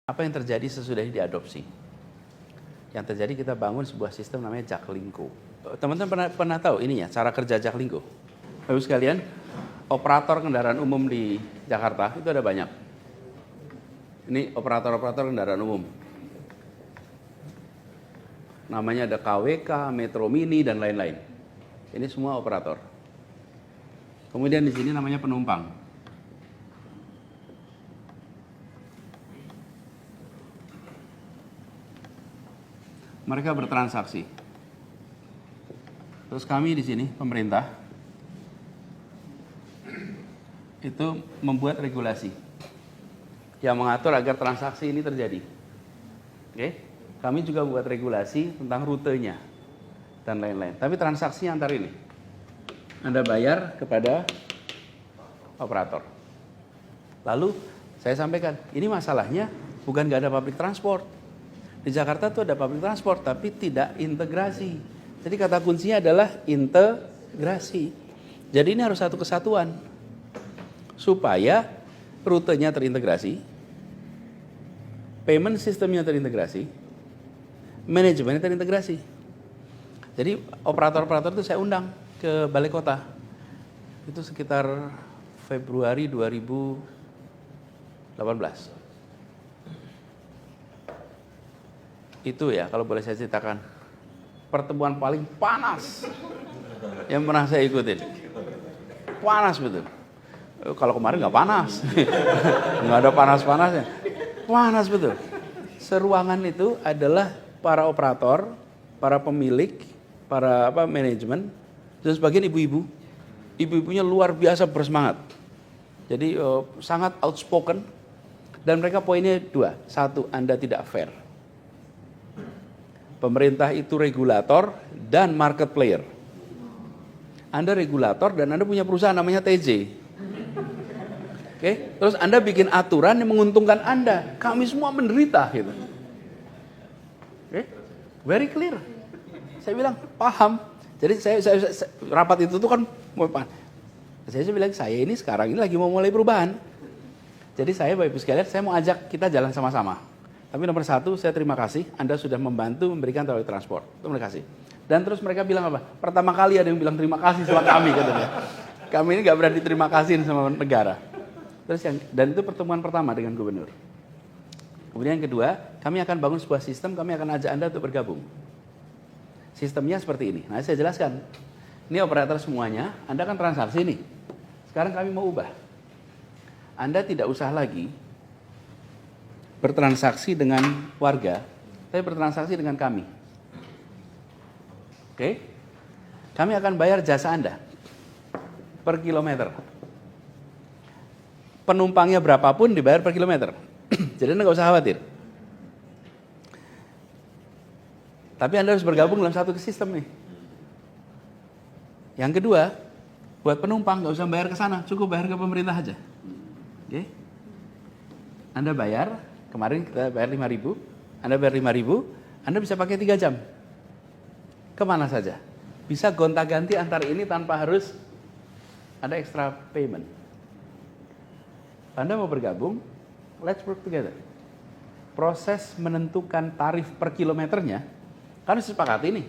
Apa yang terjadi sesudah ini diadopsi? Yang terjadi kita bangun sebuah sistem namanya Jaklingko. Teman-teman pernah tahu ini ya, cara kerja Jaklingko? Bapak sekalian, operator kendaraan umum di Jakarta itu ada banyak. Ini operator-operator kendaraan umum. Namanya ada KWK, Metro Mini, dan lain-lain. Ini semua operator. Kemudian di sini namanya penumpang. Mereka bertransaksi. Terus kami di sini, pemerintah, itu membuat regulasi yang mengatur agar transaksi ini terjadi. Oke? Kami juga membuat regulasi tentang rutenya dan lain-lain. Tapi transaksi antar ini, Anda bayar kepada operator. Lalu saya sampaikan, ini masalahnya bukan nggak ada public transport. Di Jakarta tuh ada public transport, tapi tidak integrasi. Jadi kata kuncinya adalah integrasi. Jadi ini harus satu kesatuan. Supaya rutenya terintegrasi, payment sistemnya terintegrasi, manajemennya terintegrasi. Jadi operator-operator itu saya undang ke Balai Kota. Itu sekitar Februari 2018. Itu ya, kalau boleh saya ceritakan, pertemuan paling panas yang pernah saya ikutin. Panas betul. Kalau kemarin nggak panas, nggak ada panas-panasnya. Panas betul. Seruangan itu adalah para operator, para pemilik, para manajemen, dan sebagian ibu-ibu. Ibu-ibunya luar biasa bersemangat. Jadi sangat outspoken. Dan mereka poinnya dua. Satu, Anda tidak fair. Pemerintah itu regulator dan market player. Anda regulator dan Anda punya perusahaan namanya TJ. Oke, terus Anda bikin aturan yang menguntungkan Anda. Kami semua menderita gitu. Oke, very clear. Saya bilang paham. Jadi saya rapat itu tuh kan, saya bilang saya ini sekarang ini lagi mau mulai perubahan. Jadi saya Bapak Ibu sekalian, saya mau ajak kita jalan sama-sama. Tapi nomor satu, saya terima kasih Anda sudah membantu memberikan public transport. Terima kasih. Dan terus mereka bilang apa? Pertama kali ada yang bilang terima kasih sama kami katanya. Kami ini nggak berani terima kasih sama negara. Terus dan itu pertemuan pertama dengan gubernur. Kemudian yang kedua, kami akan bangun sebuah sistem, kami akan ajak Anda untuk bergabung. Sistemnya seperti ini. Nah, saya jelaskan. Ini operator semuanya, Anda kan transaksi nih. Sekarang kami mau ubah. Anda tidak usah lagi bertransaksi dengan warga, tapi bertransaksi dengan kami. Oke? Kami akan bayar jasa Anda per kilometer. Penumpangnya berapapun dibayar per kilometer. Jadi Anda nggak usah khawatir. Tapi Anda harus bergabung dalam satu sistem nih. Yang kedua, buat penumpang nggak usah bayar ke sana, cukup bayar ke pemerintah aja. Oke? Anda bayar, kemarin kita bayar 5.000, Anda bayar 5.000, Anda bisa pakai 3 jam. Kemana saja. Bisa gonta-ganti antar ini tanpa harus ada extra payment. Anda mau bergabung, let's work together. Proses menentukan tarif per kilometernya, kan disepakati ini.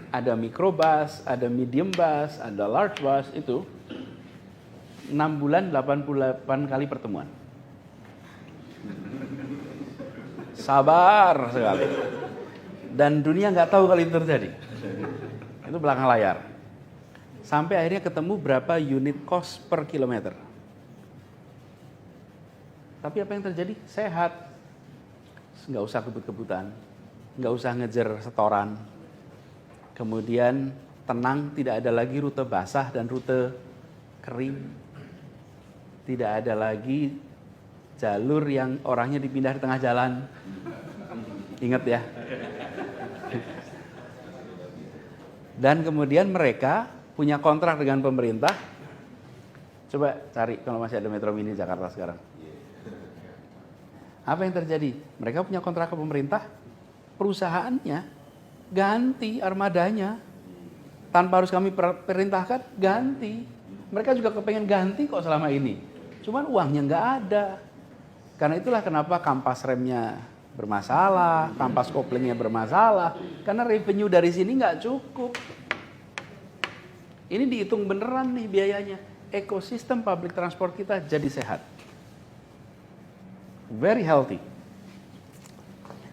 Ada microbus, ada medium bus, ada large bus, itu 6 bulan 88 kali pertemuan. Sabar sekali. Dan dunia nggak tahu kalau itu terjadi. Itu belakang layar. Sampai akhirnya ketemu berapa unit cost per kilometer. Tapi apa yang terjadi? Sehat. Nggak usah kebut-kebutan. Nggak usah ngejar setoran. Kemudian tenang, tidak ada lagi rute basah dan rute kering. Tidak ada lagi jalur yang orangnya dipindah di tengah jalan. Ingat ya. Dan kemudian mereka punya kontrak dengan pemerintah. Coba cari kalau masih ada Metro Mini Jakarta sekarang. Apa yang terjadi? Mereka punya kontrak ke pemerintah. Perusahaannya ganti armadanya. Tanpa harus kami perintahkan, ganti. Mereka juga kepengen ganti kok selama ini. Cuman uangnya nggak ada. Karena itulah kenapa kampas remnya bermasalah, kampas koplingnya bermasalah. Karena revenue dari sini nggak cukup. Ini dihitung beneran nih biayanya. Ekosistem public transport kita jadi sehat. Very healthy.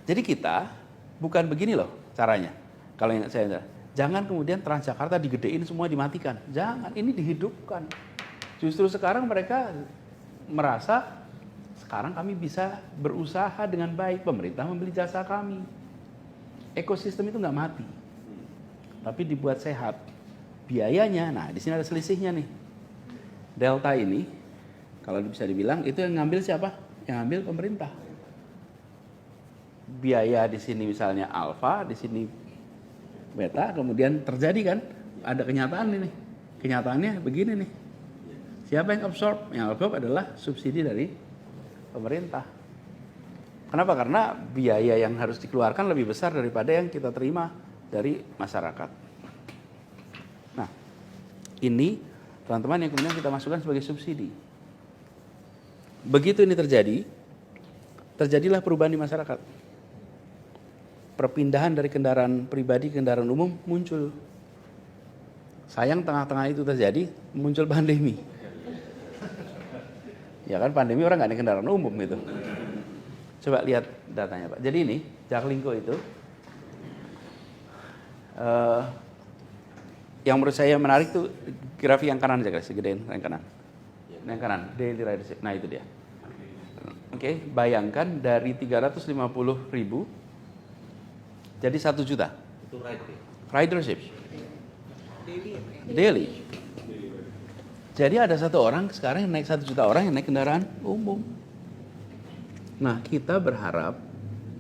Jadi kita bukan begini loh caranya. Kalau yang saya jangan kemudian Transjakarta digedein semua dimatikan. Jangan, ini dihidupkan. Justru sekarang mereka merasa sekarang kami bisa berusaha dengan baik, pemerintah membeli jasa kami. Ekosistem itu nggak mati, tapi dibuat sehat. Biayanya, nah di sini ada selisihnya nih. Delta ini, kalau bisa dibilang itu yang ngambil siapa? Yang ngambil pemerintah. Biaya di sini misalnya alfa, di sini beta, kemudian terjadi kan? Ada kenyataan ini. Kenyataannya begini nih. Siapa yang absorb? Yang absorb adalah subsidi dari pemerintah. Kenapa? Karena biaya yang harus dikeluarkan lebih besar daripada yang kita terima dari masyarakat. Nah, ini teman-teman yang kemudian kita masukkan sebagai subsidi. Begitu ini terjadi, terjadilah perubahan di masyarakat. Perpindahan dari kendaraan pribadi ke kendaraan umum muncul. Sayang tengah-tengah itu terjadi, muncul pandemi. Ya kan pandemi orang nggak naik kendaraan umum gitu. Coba lihat datanya Pak. Jadi ini Jaklingko itu yang menurut saya menarik tuh grafik yang kanan aja guys, segedein yang kanan. Yang kanan, daily ridership. Nah itu dia. Oke, bayangkan dari 350.000 jadi 1 juta. Itu Ridership. Daily. Jadi ada satu orang sekarang yang naik 1 juta orang yang naik kendaraan umum. Nah kita berharap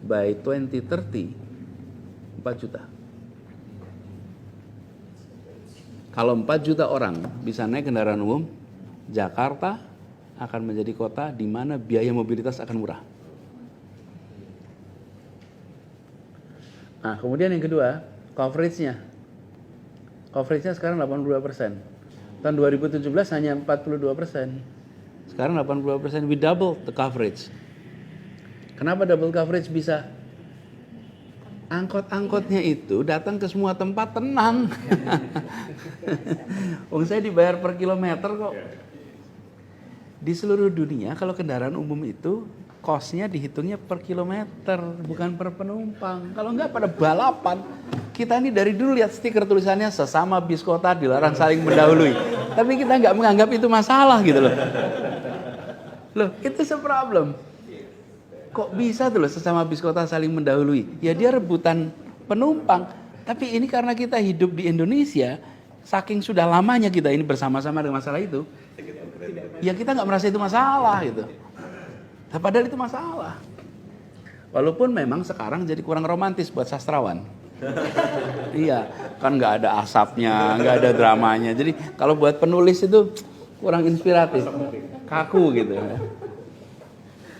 by 2030 4 juta. Kalau 4 juta orang bisa naik kendaraan umum, Jakarta akan menjadi kota di mana biaya mobilitas akan murah. Nah kemudian yang kedua, coverage-nya. Coverage-nya sekarang 82%. Tahun 2017 hanya 42%. Sekarang 82%, we double the coverage. Kenapa double coverage bisa? Angkot-angkotnya itu datang ke semua tempat tenang. Wong saya dibayar per kilometer kok. Di seluruh dunia kalau kendaraan umum itu cost-nya dihitungnya per kilometer, bukan per penumpang. Kalau enggak pada balapan. Kita ini dari dulu lihat stiker tulisannya sesama bis kota dilarang saling mendahului. Tapi kita nggak menganggap itu masalah gitu loh. Loh, itu problem. Kok bisa tuh loh sesama bis kota saling mendahului? Ya dia rebutan penumpang. Tapi ini karena kita hidup di Indonesia, saking sudah lamanya kita ini bersama-sama dengan masalah itu, ya kita nggak merasa itu masalah gitu. Padahal itu masalah. Walaupun memang sekarang jadi kurang romantis buat sastrawan. Iya, kan nggak ada asapnya, nggak ada dramanya. Jadi kalau buat penulis itu kurang inspiratif, kaku gitu.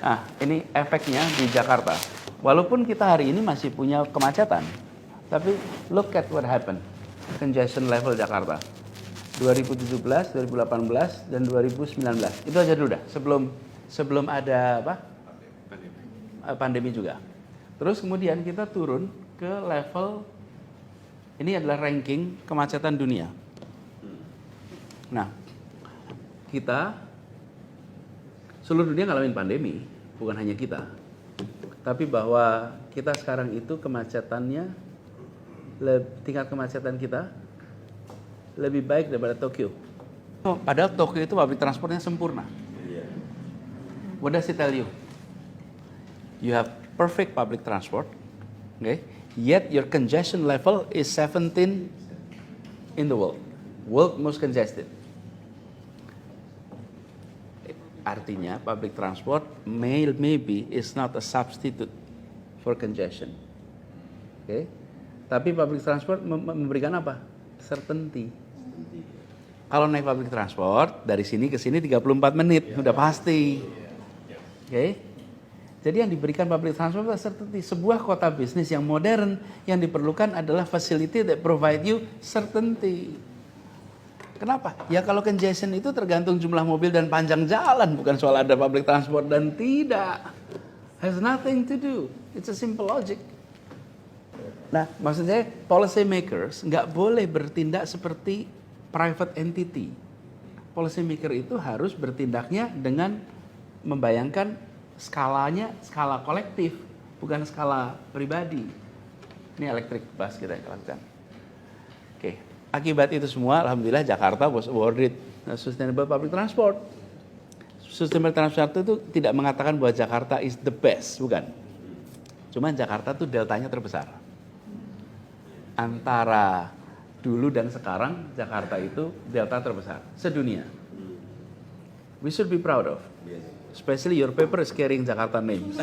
Nah, ini efeknya di Jakarta. Walaupun kita hari ini masih punya kemacetan, tapi look at what happened. Congestion level Jakarta 2017, 2018, dan 2019. Itu aja dulu dah. Sebelum ada apa? Pandemi juga. Terus kemudian kita turun ke level, ini adalah ranking kemacetan dunia. Nah, kita, seluruh dunia ngalamin pandemi, bukan hanya kita. Tapi bahwa kita sekarang itu kemacetannya, tingkat kemacetan kita lebih baik daripada Tokyo. Padahal Tokyo itu public transportnya sempurna. What does it tell you? You have perfect public transport, okay? Yet your congestion level is 17 in the world most congested. Artinya public transport maybe is not a substitute for congestion. Okay? Tapi public transport memberikan apa? Certainty. Kalau naik public transport dari sini ke sini 34 menit, udah pasti. Okay? Jadi yang diberikan public transport adalah certainty. Sebuah kota bisnis yang modern yang diperlukan adalah facility that provide you certainty. Kenapa? Ya kalau congestion itu tergantung jumlah mobil dan panjang jalan, bukan soal ada public transport dan tidak. Has nothing to do. It's a simple logic. Nah, maksud saya policy makers nggak boleh bertindak seperti private entity. Policy maker itu harus bertindaknya dengan membayangkan skalanya, skala kolektif, bukan skala pribadi. Ini electric bus kita lakukan. Oke. Akibat itu semua, alhamdulillah Jakarta was awarded Sustainable Public Transport. Sustainable Transport itu tidak mengatakan bahwa Jakarta is the best, bukan. Cuman Jakarta tuh deltanya terbesar. Antara dulu dan sekarang, Jakarta itu delta terbesar sedunia. We should be proud of. Especially your paper is carrying Jakarta names.